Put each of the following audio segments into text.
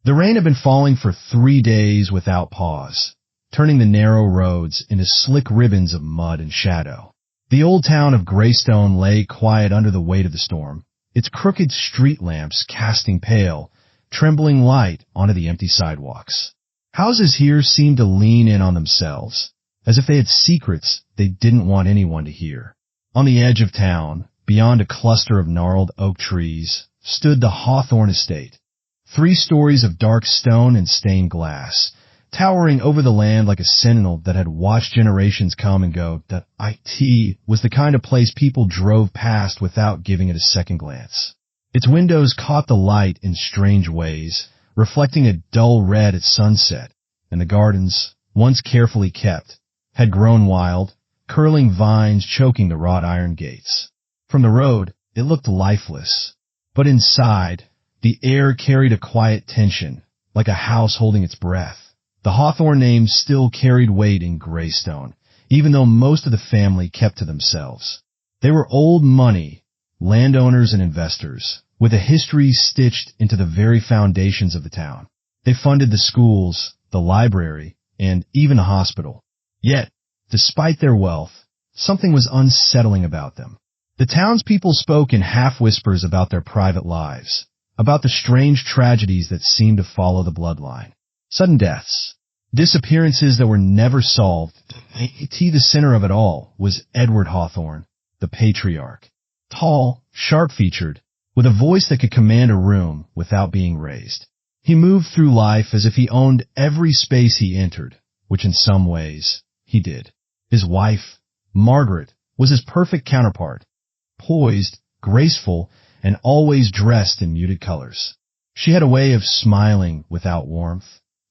The rain had been falling for 3 days without pause, turning the narrow roads into slick ribbons of mud and shadow. The old town of Greystone lay quiet under the weight of the storm, its crooked street lamps casting pale, trembling light onto the empty sidewalks. Houses here seemed to lean in on themselves, as if they had secrets they didn't want anyone to hear. On the edge of town, beyond a cluster of gnarled oak trees, stood the Hawthorne estate. 3 stories of dark stone and stained glass, towering over the land like a sentinel that had watched generations come and go. The IT was the kind of place people drove past without giving it a second glance. Its windows caught the light in strange ways, reflecting a dull red at sunset, and the gardens, once carefully kept, had grown wild, curling vines choking the wrought iron gates. From the road, it looked lifeless, but inside, the air carried a quiet tension, like a house holding its breath. The Hawthorne name still carried weight in Greystone, even though most of the family kept to themselves. They were old money, landowners and investors, with a history stitched into the very foundations of the town. They funded the schools, the library, and even the hospital. Yet, despite their wealth, something was unsettling about them. The townspeople spoke in half-whispers about their private lives, about the strange tragedies that seemed to follow the bloodline. Sudden deaths, disappearances that were never solved. The center of it all was Edward Hawthorne, the patriarch. Tall, sharp-featured, with a voice that could command a room without being raised. He moved through life as if he owned every space he entered, which in some ways he did. His wife, Margaret, was his perfect counterpart, poised, graceful, and always dressed in muted colors. She had a way of smiling without warmth,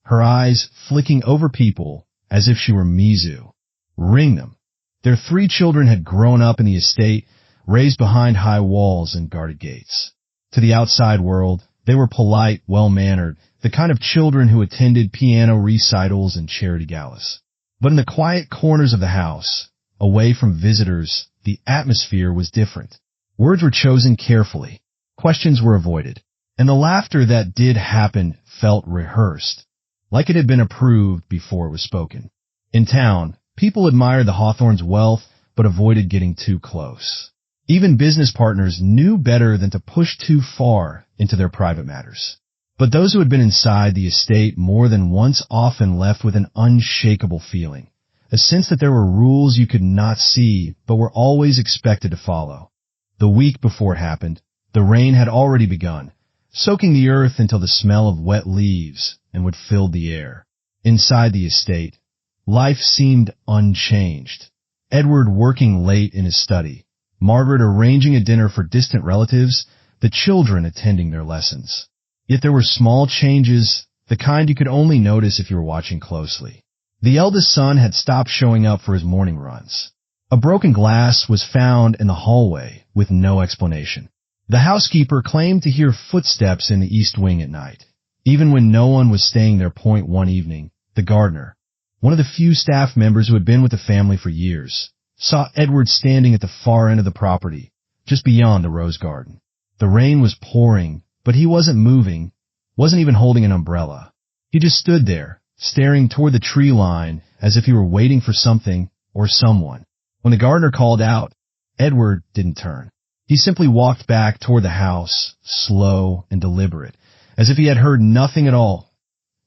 her eyes flicking over people as if she were Mizu. Ring them. Their 3 children had grown up in the estate, raised behind high walls and guarded gates. To the outside world, they were polite, well-mannered, the kind of children who attended piano recitals and charity galas. But in the quiet corners of the house, away from visitors, the atmosphere was different. Words were chosen carefully, questions were avoided, and the laughter that did happen felt rehearsed, like it had been approved before it was spoken. In town, people admired the Hawthornes' wealth but avoided getting too close. Even business partners knew better than to push too far into their private matters. But those who had been inside the estate more than once often left with an unshakable feeling, a sense that there were rules you could not see but were always expected to follow. The week before it happened, the rain had already begun, soaking the earth until the smell of wet leaves and would fill the air. Inside the estate, life seemed unchanged. Edward working late in his study, Margaret arranging a dinner for distant relatives, the children attending their lessons. Yet there were small changes, the kind you could only notice if you were watching closely. The eldest son had stopped showing up for his morning runs. A broken glass was found in the hallway with no explanation. The housekeeper claimed to hear footsteps in the east wing at night. Even when no one was staying there. One evening, the gardener, one of the few staff members who had been with the family for years, saw Edward standing at the far end of the property, just beyond the rose garden. The rain was pouring, but he wasn't moving, wasn't even holding an umbrella. He just stood there, staring toward the tree line as if he were waiting for something or someone. When the gardener called out, Edward didn't turn. He simply walked back toward the house, slow and deliberate, as if he had heard nothing at all.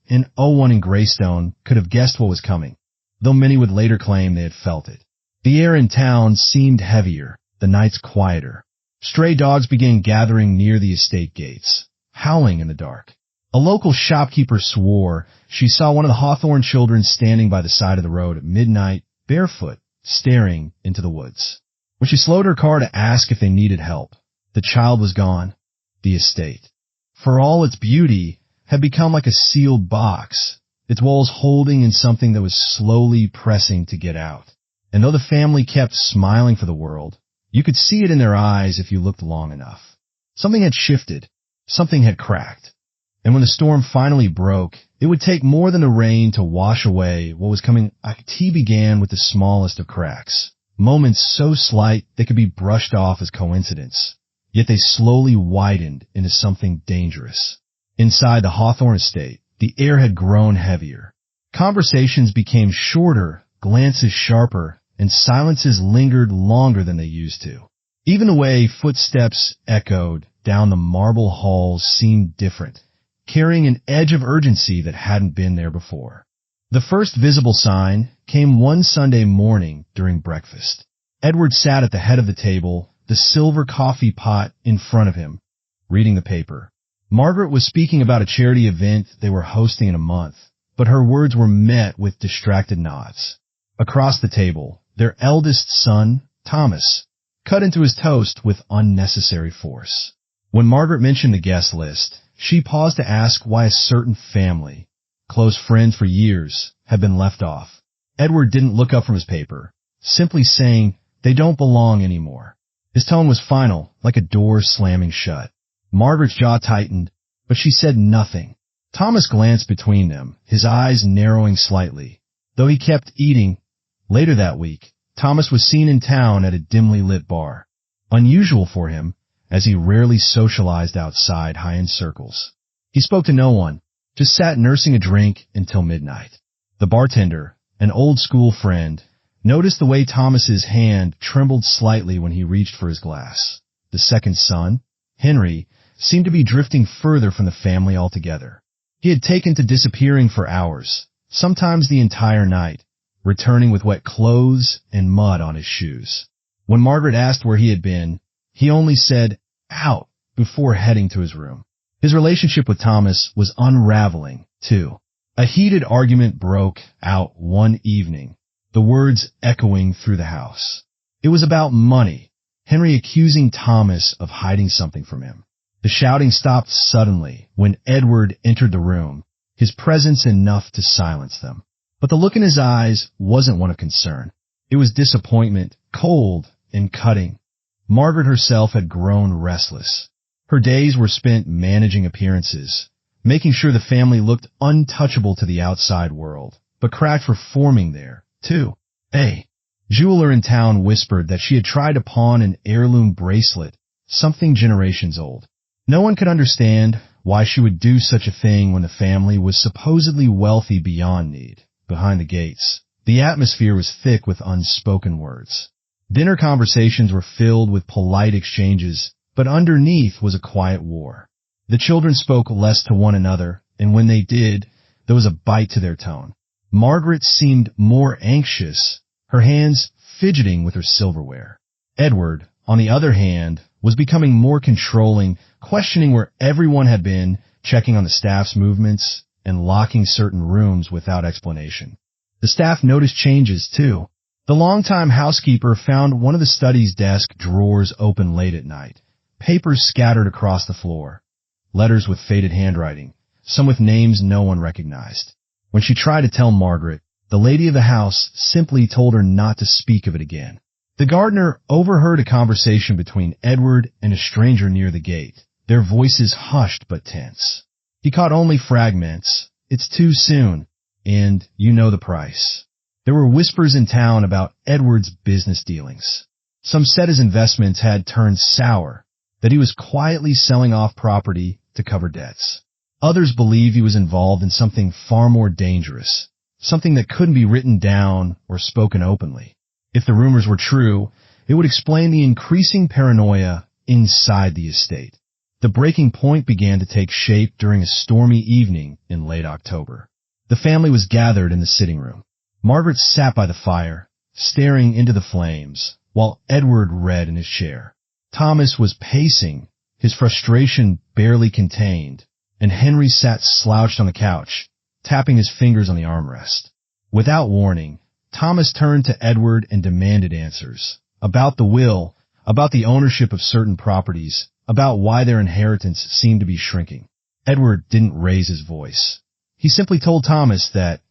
And no one in Greystone could have guessed what was coming, though many would later claim they had felt it. The air in town seemed heavier, the nights quieter. Stray dogs began gathering near the estate gates, howling in the dark. A local shopkeeper swore she saw one of the Hawthorne children standing by the side of the road at midnight, barefoot, staring into the woods. When she slowed her car to ask if they needed help, the child was gone. The estate, for all its beauty, had become like a sealed box, its walls holding in something that was slowly pressing to get out. And though the family kept smiling for the world, you could see it in their eyes if you looked long enough. Something had shifted, something had cracked. And when the storm finally broke, it would take more than the rain to wash away what was coming. IT began with the smallest of cracks, moments so slight they could be brushed off as coincidence. Yet they slowly widened into something dangerous. Inside the Hawthorne estate, the air had grown heavier. Conversations became shorter, glances sharper, and silences lingered longer than they used to. Even the way footsteps echoed down the marble halls seemed different, carrying an edge of urgency that hadn't been there before. The first visible sign came one Sunday morning during breakfast. Edward sat at the head of the table, the silver coffee pot in front of him, reading the paper. Margaret was speaking about a charity event they were hosting in a month, but her words were met with distracted nods. Across the table, their eldest son, Thomas, cut into his toast with unnecessary force. When Margaret mentioned the guest list, she paused to ask why a certain family, close friends for years, had been left off. Edward didn't look up from his paper, simply saying, "They don't belong anymore." His tone was final, like a door slamming shut. Margaret's jaw tightened, but she said nothing. Thomas glanced between them, his eyes narrowing slightly. Though he kept eating, later that week, Thomas was seen in town at a dimly lit bar. Unusual for him, as he rarely socialized outside high-end circles. He spoke to no one, just sat nursing a drink until midnight. The bartender, an old-school friend, noticed the way Thomas's hand trembled slightly when he reached for his glass. The second son, Henry, seemed to be drifting further from the family altogether. He had taken to disappearing for hours, sometimes the entire night, returning with wet clothes and mud on his shoes. When Margaret asked where he had been, he only said, "Out," before heading to his room. His relationship with Thomas was unraveling, too. A heated argument broke out one evening, the words echoing through the house. It was about money, Henry accusing Thomas of hiding something from him. The shouting stopped suddenly when Edward entered the room, his presence enough to silence them. But the look in his eyes wasn't one of concern. It was disappointment, cold and cutting. Margaret herself had grown restless. Her days were spent managing appearances, making sure the family looked untouchable to the outside world, but cracks were forming there, too. A jeweler in town whispered that she had tried to pawn an heirloom bracelet, something generations old. No one could understand why she would do such a thing when the family was supposedly wealthy beyond need. Behind the gates, the atmosphere was thick with unspoken words. Dinner conversations were filled with polite exchanges, but underneath was a quiet war. The children spoke less to one another, and when they did, there was a bite to their tone. Margaret seemed more anxious, her hands fidgeting with her silverware. Edward, on the other hand, was becoming more controlling, questioning where everyone had been, checking on the staff's movements, and locking certain rooms without explanation. The staff noticed changes, too. The longtime housekeeper found one of the study's desk drawers open late at night, papers scattered across the floor, letters with faded handwriting, some with names no one recognized. When she tried to tell Margaret, the lady of the house simply told her not to speak of it again. The gardener overheard a conversation between Edward and a stranger near the gate, their voices hushed but tense. He caught only fragments. "It's too soon," and "you know the price." There were whispers in town about Edward's business dealings. Some said his investments had turned sour, that he was quietly selling off property to cover debts. Others believed he was involved in something far more dangerous, something that couldn't be written down or spoken openly. If the rumors were true, it would explain the increasing paranoia inside the estate. The breaking point began to take shape during a stormy evening in late October. The family was gathered in the sitting room. Margaret sat by the fire, staring into the flames, while Edward read in his chair. Thomas was pacing, his frustration barely contained, and Henry sat slouched on the couch, tapping his fingers on the armrest. Without warning, Thomas turned to Edward and demanded answers. About the will, about the ownership of certain properties, about why their inheritance seemed to be shrinking. Edward didn't raise his voice. He simply told Thomas that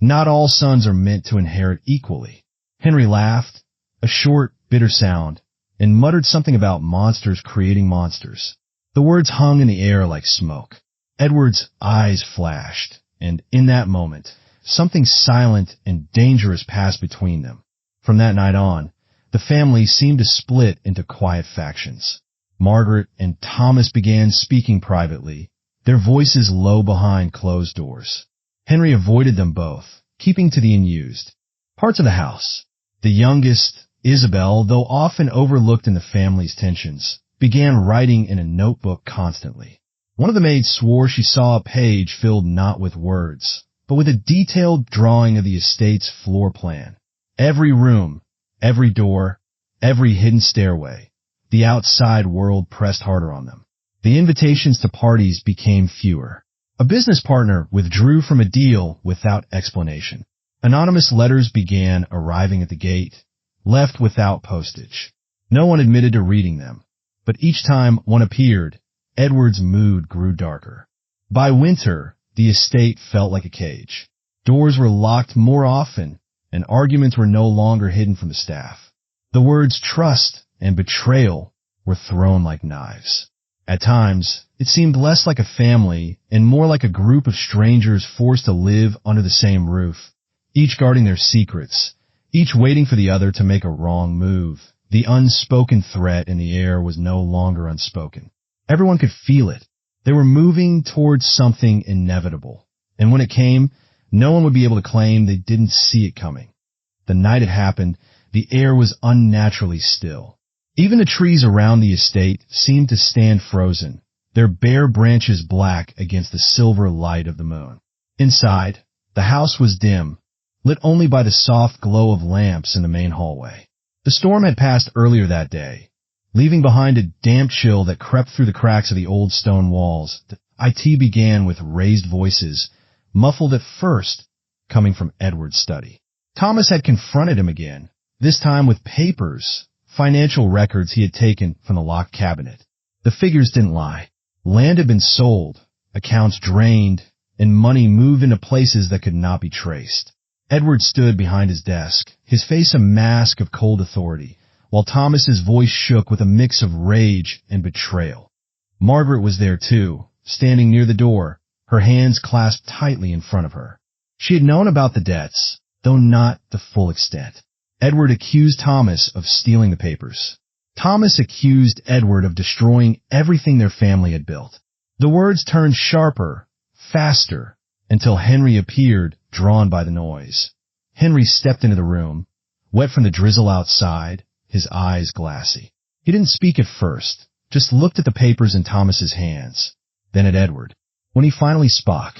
not all sons are meant to inherit equally. Henry laughed, a short, bitter sound, and muttered something about monsters creating monsters. The words hung in the air like smoke. Edward's eyes flashed, and in that moment, something silent and dangerous passed between them. From that night on, the family seemed to split into quiet factions. Margaret and Thomas began speaking privately, their voices low behind closed doors. Henry avoided them both, keeping to the unused parts of the house. The youngest, Isabel, though often overlooked in the family's tensions, began writing in a notebook constantly. One of the maids swore she saw a page filled not with words, but with a detailed drawing of the estate's floor plan. Every room, every door, every hidden stairway. The outside world pressed harder on them. The invitations to parties became fewer. A business partner withdrew from a deal without explanation. Anonymous letters began arriving at the gate, left without postage. No one admitted to reading them, but each time one appeared, Edward's mood grew darker. By winter, the estate felt like a cage. Doors were locked more often, and arguments were no longer hidden from the staff. The words trust and betrayal were thrown like knives. At times, it seemed less like a family and more like a group of strangers forced to live under the same roof, each guarding their secrets, each waiting for the other to make a wrong move. The unspoken threat in the air was no longer unspoken. Everyone could feel it. They were moving towards something inevitable, and when it came, no one would be able to claim they didn't see it coming. The night it happened, the air was unnaturally still. Even the trees around the estate seemed to stand frozen, their bare branches black against the silver light of the moon. Inside, the house was dim, lit only by the soft glow of lamps in the main hallway. The storm had passed earlier that day, leaving behind a damp chill that crept through the cracks of the old stone walls. The IT began with raised voices, muffled at first, coming from Edward's study. Thomas had confronted him again, this time with papers, financial records he had taken from the locked cabinet. The figures didn't lie. Land had been sold, accounts drained, and money moved into places that could not be traced. Edward stood behind his desk, his face a mask of cold authority, while Thomas's voice shook with a mix of rage and betrayal. Margaret was there too, standing near the door, her hands clasped tightly in front of her. She had known about the debts, though not the full extent. Edward accused Thomas of stealing the papers. Thomas accused Edward of destroying everything their family had built. The words turned sharper, faster, until Henry appeared, drawn by the noise. Henry stepped into the room, wet from the drizzle outside, his eyes glassy. He didn't speak at first, just looked at the papers in Thomas's hands, then at Edward. When he finally spoke,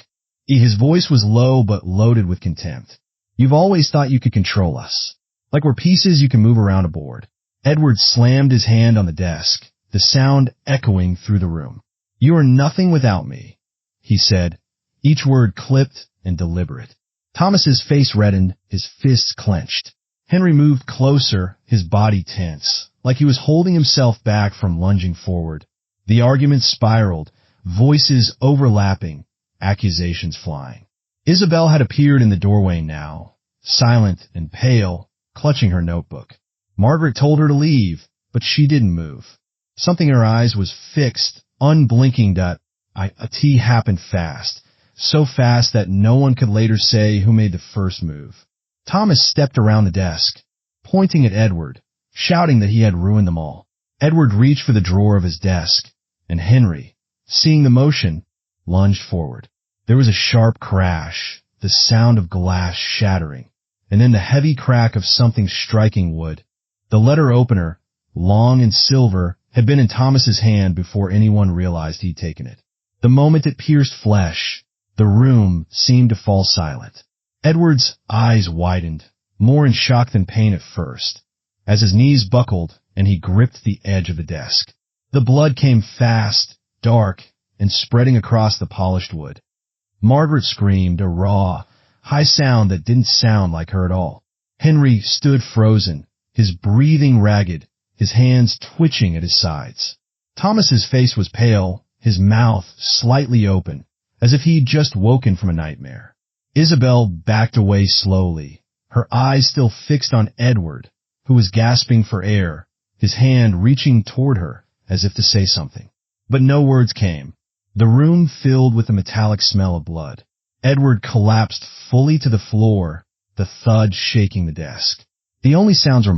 his voice was low but loaded with contempt. You've always thought you could control us, like we're pieces you can move around a board. Edward slammed his hand on the desk, the sound echoing through the room. You are nothing without me, he said, each word clipped and deliberate. Thomas's face reddened, his fists clenched. Henry moved closer, his body tense, like he was holding himself back from lunging forward. The argument spiraled, voices overlapping, accusations flying. Isabel had appeared in the doorway now, silent and pale, clutching her notebook. Margaret told her to leave, but she didn't move. Something in her eyes was fixed, unblinking. A tea happened fast, so fast that no one could later say who made the first move. Thomas stepped around the desk, pointing at Edward, shouting that he had ruined them all. Edward reached for the drawer of his desk, and Henry, seeing the motion, lunged forward. There was a sharp crash, the sound of glass shattering, and then the heavy crack of something striking wood. The letter opener, long and silver, had been in Thomas's hand before anyone realized he'd taken it. The moment it pierced flesh, the room seemed to fall silent. Edward's eyes widened, more in shock than pain at first, as his knees buckled and he gripped the edge of the desk. The blood came fast, dark, and spreading across the polished wood. Margaret screamed, a raw, high sound that didn't sound like her at all. Henry stood frozen, his breathing ragged, his hands twitching at his sides. Thomas's face was pale, his mouth slightly open, as if he'd just woken from a nightmare. Isabel backed away slowly, her eyes still fixed on Edward, who was gasping for air, his hand reaching toward her as if to say something. But no words came. The room filled with the metallic smell of blood. Edward collapsed fully to the floor, the thud shaking the desk. The only sounds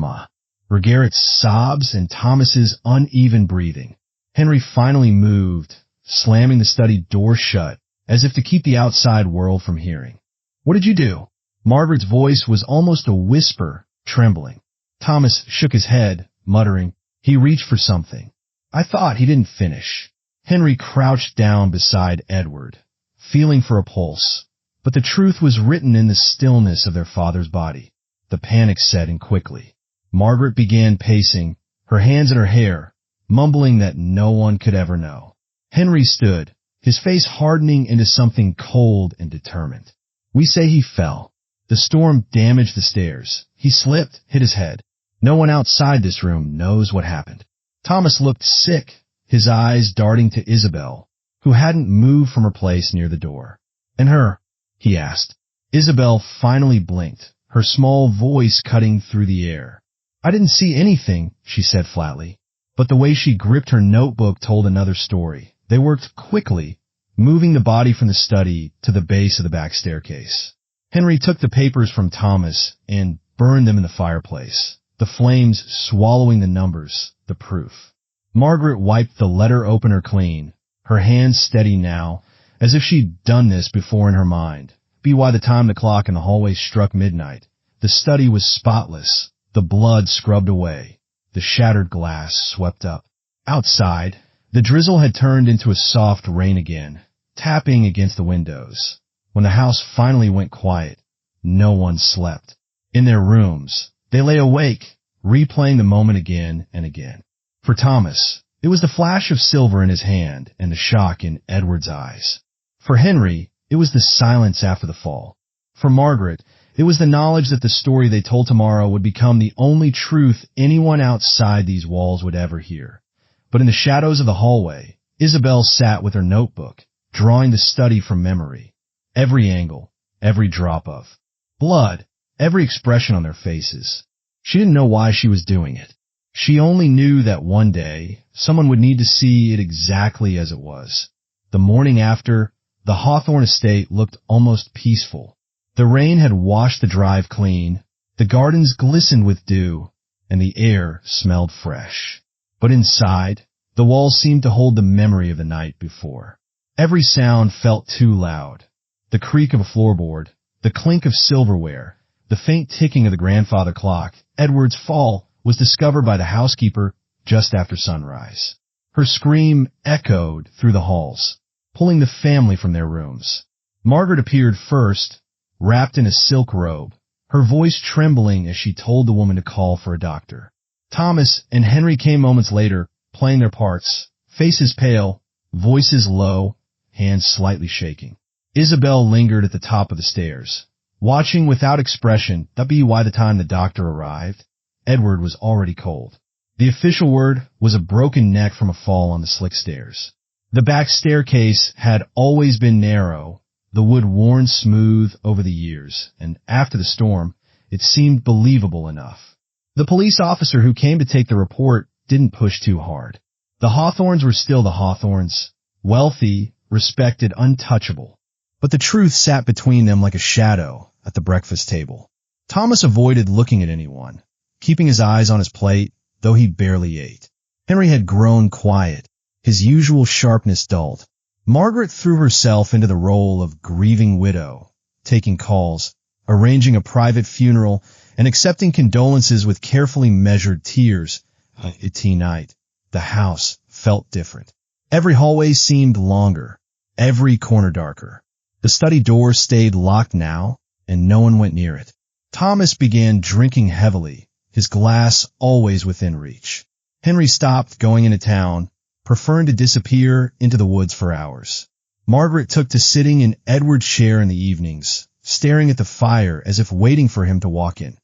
were Garrett's sobs and Thomas's uneven breathing. Henry finally moved, slamming the study door shut, as if to keep the outside world from hearing. "What did you do?" Margaret's voice was almost a whisper, trembling. Thomas shook his head, muttering. He reached for something. "I thought," he didn't finish. Henry crouched down beside Edward, feeling for a pulse. But the truth was written in the stillness of their father's body. The panic set in quickly. Margaret began pacing, her hands in her hair, mumbling that no one could ever know. Henry stood, his face hardening into something cold and determined. "We say he fell. The storm damaged the stairs. He slipped, hit his head. No one outside this room knows what happened." Thomas looked sick, his eyes darting to Isabel, who hadn't moved from her place near the door. "And her?" he asked. Isabel finally blinked, her small voice cutting through the air. "I didn't see anything," she said flatly. But the way she gripped her notebook told another story. They worked quickly, moving the body from the study to the base of the back staircase. Henry took the papers from Thomas and burned them in the fireplace, the flames swallowing the numbers, the proof. Margaret wiped the letter opener clean, her hands steady now, as if she'd done this before in her mind. By the time the clock in the hallway struck midnight, the study was spotless, the blood scrubbed away, the shattered glass swept up. Outside, the drizzle had turned into a soft rain again, tapping against the windows. When the house finally went quiet, no one slept. In their rooms, they lay awake, replaying the moment again and again. For Thomas, it was the flash of silver in his hand and the shock in Edward's eyes. For Henry, it was the silence after the fall. For Margaret, it was the knowledge that the story they told tomorrow would become the only truth anyone outside these walls would ever hear. But in the shadows of the hallway, Isabel sat with her notebook, drawing the study from memory. Every angle, every drop of blood, every expression on their faces. She didn't know why she was doing it. She only knew that one day, someone would need to see it exactly as it was. The morning after, the Hawthorne estate looked almost peaceful. The rain had washed the drive clean, the gardens glistened with dew, and the air smelled fresh. But inside, the walls seemed to hold the memory of the night before. Every sound felt too loud. The creak of a floorboard, the clink of silverware, the faint ticking of the grandfather clock. Edward's fall was discovered by the housekeeper just after sunrise. Her scream echoed through the halls, pulling the family from their rooms. Margaret appeared first, wrapped in a silk robe, her voice trembling as she told the woman to call for a doctor. Thomas and Henry came moments later, playing their parts, faces pale, voices low, hands slightly shaking. Isabel lingered at the top of the stairs, watching without expression. That be why the time the doctor arrived, Edward was already cold. The official word was a broken neck from a fall on the slick stairs. The back staircase had always been narrow, the wood worn smooth over the years, and after the storm, it seemed believable enough. The police officer who came to take the report didn't push too hard. The Hawthornes were still the Hawthornes, wealthy, respected, untouchable. But the truth sat between them like a shadow at the breakfast table. Thomas avoided looking at anyone, keeping his eyes on his plate, though he barely ate. Henry had grown quiet, his usual sharpness dulled. Margaret threw herself into the role of grieving widow, taking calls, arranging a private funeral, and accepting condolences with carefully measured tears. At tea night, the house felt different. Every hallway seemed longer, every corner darker. The study door stayed locked now, and no one went near it. Thomas began drinking heavily, his glass always within reach. Henry stopped going into town, preferring to disappear into the woods for hours. Margaret took to sitting in Edward's chair in the evenings, staring at the fire as if waiting for him to walk in.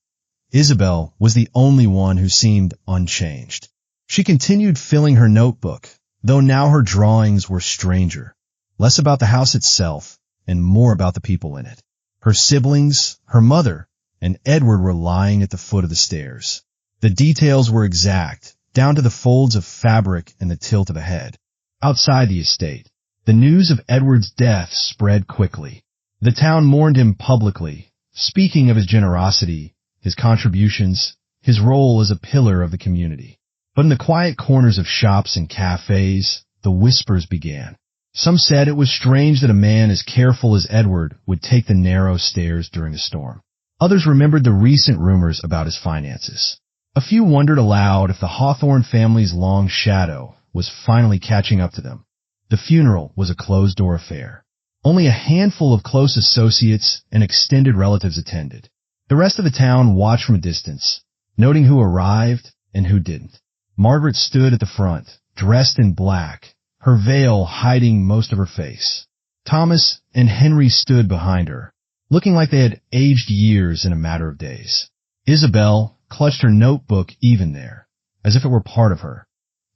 Isabel was the only one who seemed unchanged. She continued filling her notebook, though now her drawings were stranger, less about the house itself and more about the people in it. Her siblings, her mother, and Edward were lying at the foot of the stairs. The details were exact, down to the folds of fabric and the tilt of a head. Outside the estate, the news of Edward's death spread quickly. The town mourned him publicly, speaking of his generosity, his contributions, his role as a pillar of the community. But in the quiet corners of shops and cafes, the whispers began. Some said it was strange that a man as careful as Edward would take the narrow stairs during a storm. Others remembered the recent rumors about his finances. A few wondered aloud if the Hawthorne family's long shadow was finally catching up to them. The funeral was a closed-door affair. Only a handful of close associates and extended relatives attended. The rest of the town watched from a distance, noting who arrived and who didn't. Margaret stood at the front, dressed in black, her veil hiding most of her face. Thomas and Henry stood behind her, looking like they had aged years in a matter of days. Isabel clutched her notebook even there, as if it were part of her.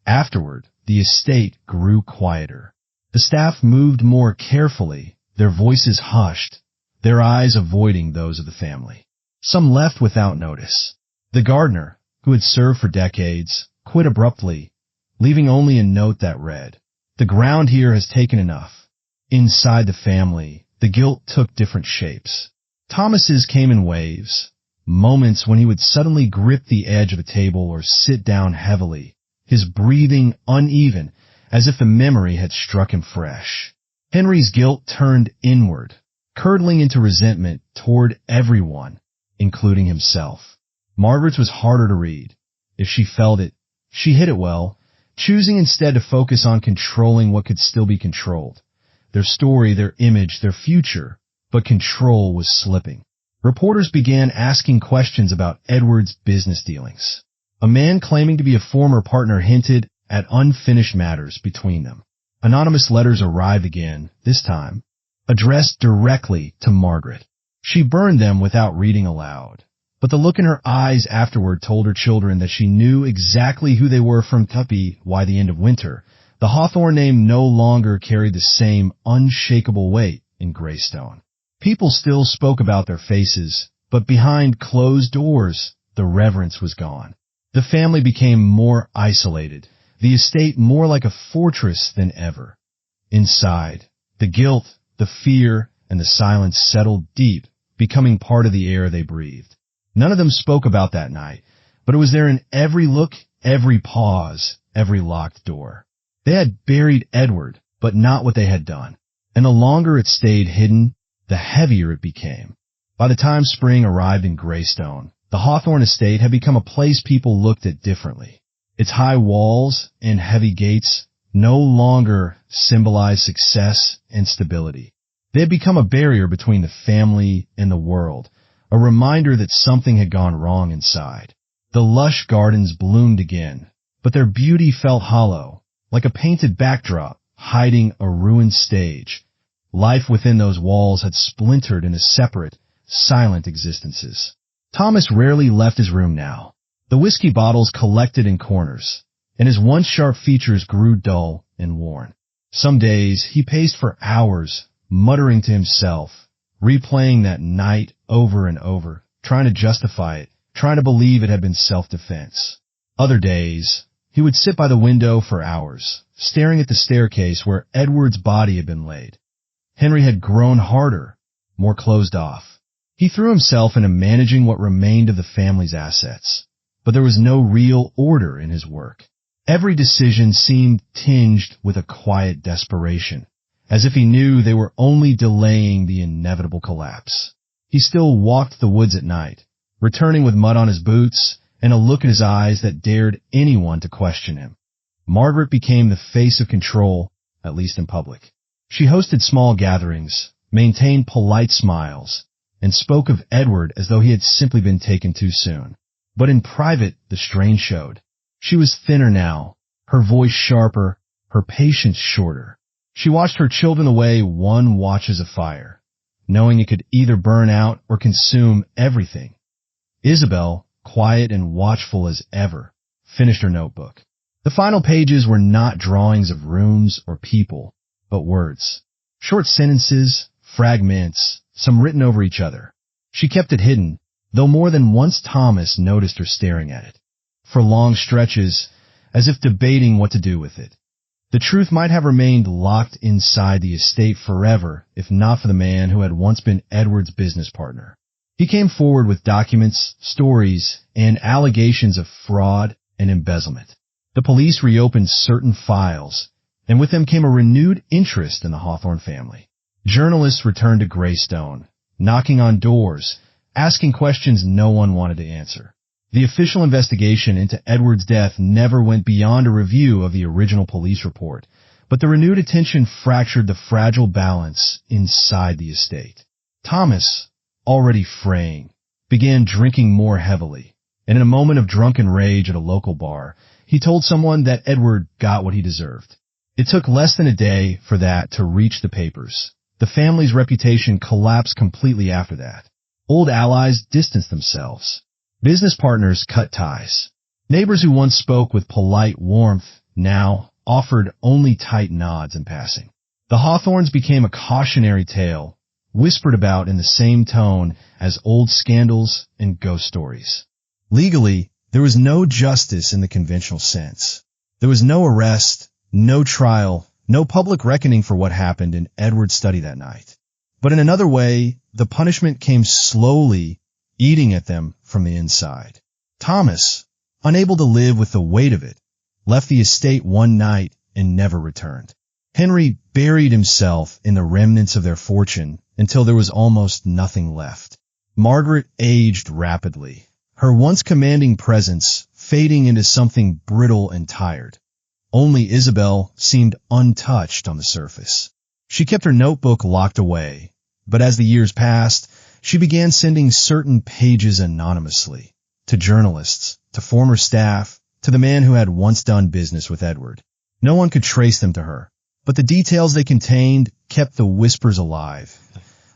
Afterward, the estate grew quieter. The staff moved more carefully, their voices hushed, their eyes avoiding those of the family. Some left without notice. The gardener, who had served for decades, quit abruptly, leaving only a note that read, "The ground here has taken enough." Inside the family, the guilt took different shapes. Thomas's came in waves, moments when he would suddenly grip the edge of a table or sit down heavily, his breathing uneven, as if the memory had struck him fresh. Henry's guilt turned inward, curdling into resentment toward everyone, including himself. Margaret's was harder to read. If she felt it, she hid it well, choosing instead to focus on controlling what could still be controlled. Their story, their image, their future, but control was slipping. Reporters began asking questions about Edward's business dealings. A man claiming to be a former partner hinted at unfinished matters between them. Anonymous letters arrived again, this time, addressed directly to Margaret. She burned them without reading aloud, but the look in her eyes afterward told her children that she knew exactly who they were from Tuppy, Why the End of Winter. The Hawthorne name no longer carried the same unshakable weight in Greystone. People still spoke about their faces, but behind closed doors, the reverence was gone. The family became more isolated, the estate more like a fortress than ever. Inside, the guilt, the fear, and the silence settled deep, becoming part of the air they breathed. None of them spoke about that night, but it was there in every look, every pause, every locked door. They had buried Edward, but not what they had done. And the longer it stayed hidden, the heavier it became. By the time spring arrived in Greystone, the Hawthorne estate had become a place people looked at differently. Its high walls and heavy gates no longer symbolized success and stability. They had become a barrier between the family and the world, a reminder that something had gone wrong inside. The lush gardens bloomed again, but their beauty felt hollow, like a painted backdrop hiding a ruined stage. Life within those walls had splintered into separate, silent existences. Thomas rarely left his room now. The whiskey bottles collected in corners, and his once sharp features grew dull and worn. Some days he paced for hours, muttering to himself, replaying that night over and over, trying to justify it, trying to believe it had been self-defense. Other days, he would sit by the window for hours, staring at the staircase where Edward's body had been laid. Henry had grown harder, more closed off. He threw himself into managing what remained of the family's assets, but there was no real order in his work. Every decision seemed tinged with a quiet desperation, as if he knew they were only delaying the inevitable collapse. He still walked the woods at night, returning with mud on his boots and a look in his eyes that dared anyone to question him. Margaret became the face of control, at least in public. She hosted small gatherings, maintained polite smiles, and spoke of Edward as though he had simply been taken too soon. But in private, the strain showed. She was thinner now, her voice sharper, her patience shorter. She watched her children the way one watches a fire, knowing it could either burn out or consume everything. Isabel, quiet and watchful as ever, finished her notebook. The final pages were not drawings of rooms or people, but words. Short sentences, fragments, some written over each other. She kept it hidden, though more than once Thomas noticed her staring at it. For long stretches, as if debating what to do with it. The truth might have remained locked inside the estate forever if not for the man who had once been Edward's business partner. He came forward with documents, stories, and allegations of fraud and embezzlement. The police reopened certain files, and with them came a renewed interest in the Hawthorne family. Journalists returned to Greystone, knocking on doors, asking questions no one wanted to answer. The official investigation into Edward's death never went beyond a review of the original police report, but the renewed attention fractured the fragile balance inside the estate. Thomas, already fraying, began drinking more heavily, and in a moment of drunken rage at a local bar, he told someone that Edward got what he deserved. It took less than a day for that to reach the papers. The family's reputation collapsed completely after that. Old allies distanced themselves. Business partners cut ties. Neighbors who once spoke with polite warmth now offered only tight nods in passing. The Hawthornes became a cautionary tale, whispered about in the same tone as old scandals and ghost stories. Legally, there was no justice in the conventional sense. There was no arrest, no trial, no public reckoning for what happened in Edward's study that night. But in another way, the punishment came slowly, eating at them from the inside. Thomas, unable to live with the weight of it, left the estate one night and never returned. Henry buried himself in the remnants of their fortune until there was almost nothing left. Margaret aged rapidly, her once commanding presence fading into something brittle and tired. Only Isabel seemed untouched on the surface. She kept her notebook locked away, but as the years passed, she began sending certain pages anonymously, to journalists, to former staff, to the man who had once done business with Edward. No one could trace them to her, but the details they contained kept the whispers alive.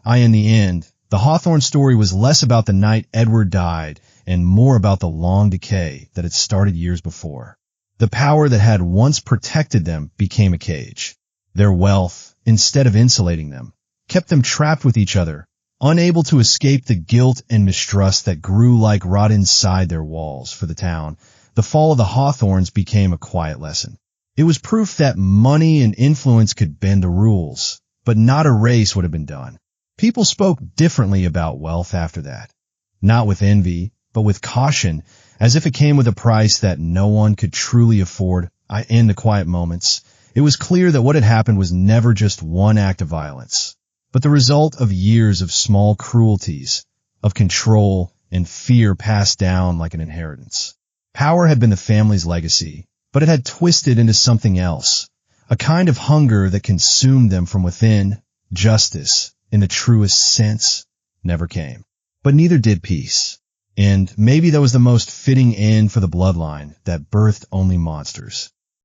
In the end, the Hawthorne story was less about the night Edward died and more about the long decay that had started years before. The power that had once protected them became a cage. Their wealth, instead of insulating them, kept them trapped with each other, unable to escape the guilt and mistrust that grew like rot inside their walls. For the town, the fall of the Hawthornes became a quiet lesson. It was proof that money and influence could bend the rules, but not erase what had been done. People spoke differently about wealth after that. Not with envy, but with caution, as if it came with a price that no one could truly afford. In the quiet moments, it was clear that what had happened was never just one act of violence, but the result of years of small cruelties, of control and fear passed down like an inheritance. Power had been the family's legacy, but it had twisted into something else, a kind of hunger that consumed them from within. Justice, in the truest sense, never came. But neither did peace. And maybe that was the most fitting end for the bloodline that birthed only monsters.